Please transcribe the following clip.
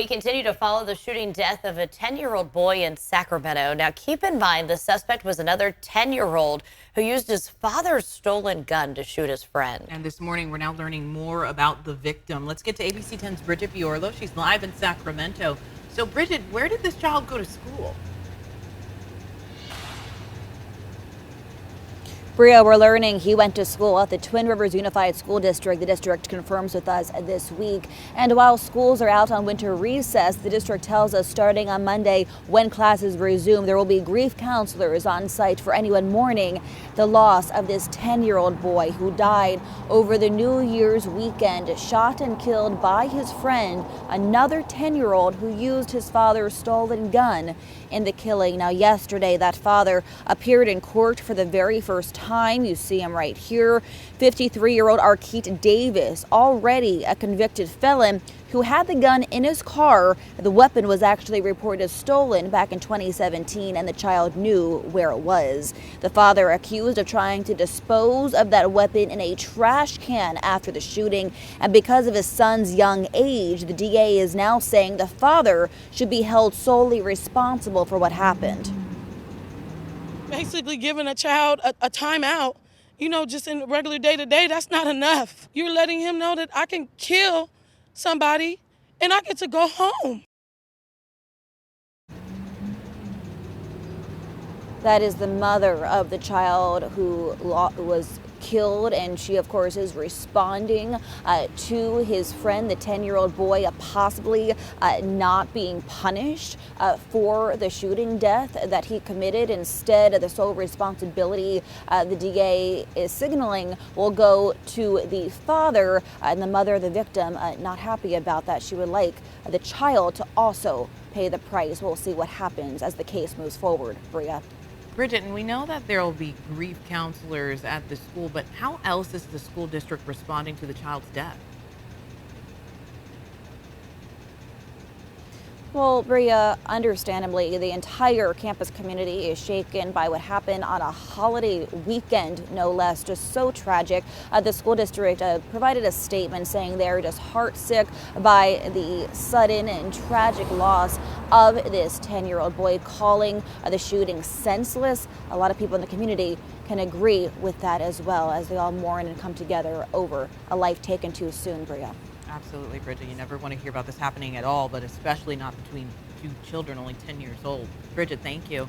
We continue to follow the shooting death of a 10-year-old boy in Sacramento. Now, keep in mind the suspect was another 10-year-old who used his father's stolen gun to shoot his friend. And this morning, we're now learning more about the victim. Let's get to ABC 10's Bridget Biorlo. She's live in Sacramento. So, Bridget, where did this child go to school? Bria, we're learning he went to school at the Twin Rivers Unified School District. The district confirms with us this week. And while schools are out on winter recess, the district tells us starting on Monday when classes resume, there will be grief counselors on site for anyone mourning the loss of this 10-year-old boy who died over the New Year's weekend, shot and killed by his friend, another 10-year-old who used his father's stolen gun in the killing. Now, yesterday, that father appeared in court for the very first time. You see him right here. 53-year-old Arkete Davis, already a convicted felon who had the gun in his car. The weapon was actually reported stolen back in 2017, and the child knew where it was. The father accused of trying to dispose of that weapon in a trash can after the shooting, and because of his son's young age, the DA is now saying the father should be held solely responsible for what happened. Basically giving a child a timeout, just in regular day-to-day, that's not enough. You're letting him know that I can kill somebody and I get to go home. That is the mother of the child who was killed, and she, of course, is responding to his friend, the 10-year-old boy, possibly not being punished for the shooting death that he committed. Instead, the sole responsibility the DA is signaling will go to the father, and the mother of the victim not happy about that. She would like the child to also pay the price. We'll see what happens as the case moves forward. Bria. Bridget, and we know that there will be grief counselors at the school, but how else is the school district responding to the child's death? Well, Bria, understandably, the entire campus community is shaken by what happened on a holiday weekend, no less. Just so tragic. The school district provided a statement saying they're just heartsick by the sudden and tragic loss of this 10-year-old boy, calling the shooting senseless. A lot of people in the community can agree with that as well, as they all mourn and come together over a life taken too soon, Bria. Absolutely, Bridget. You never want to hear about this happening at all, but especially not between two children only 10 years old. Bridget, thank you.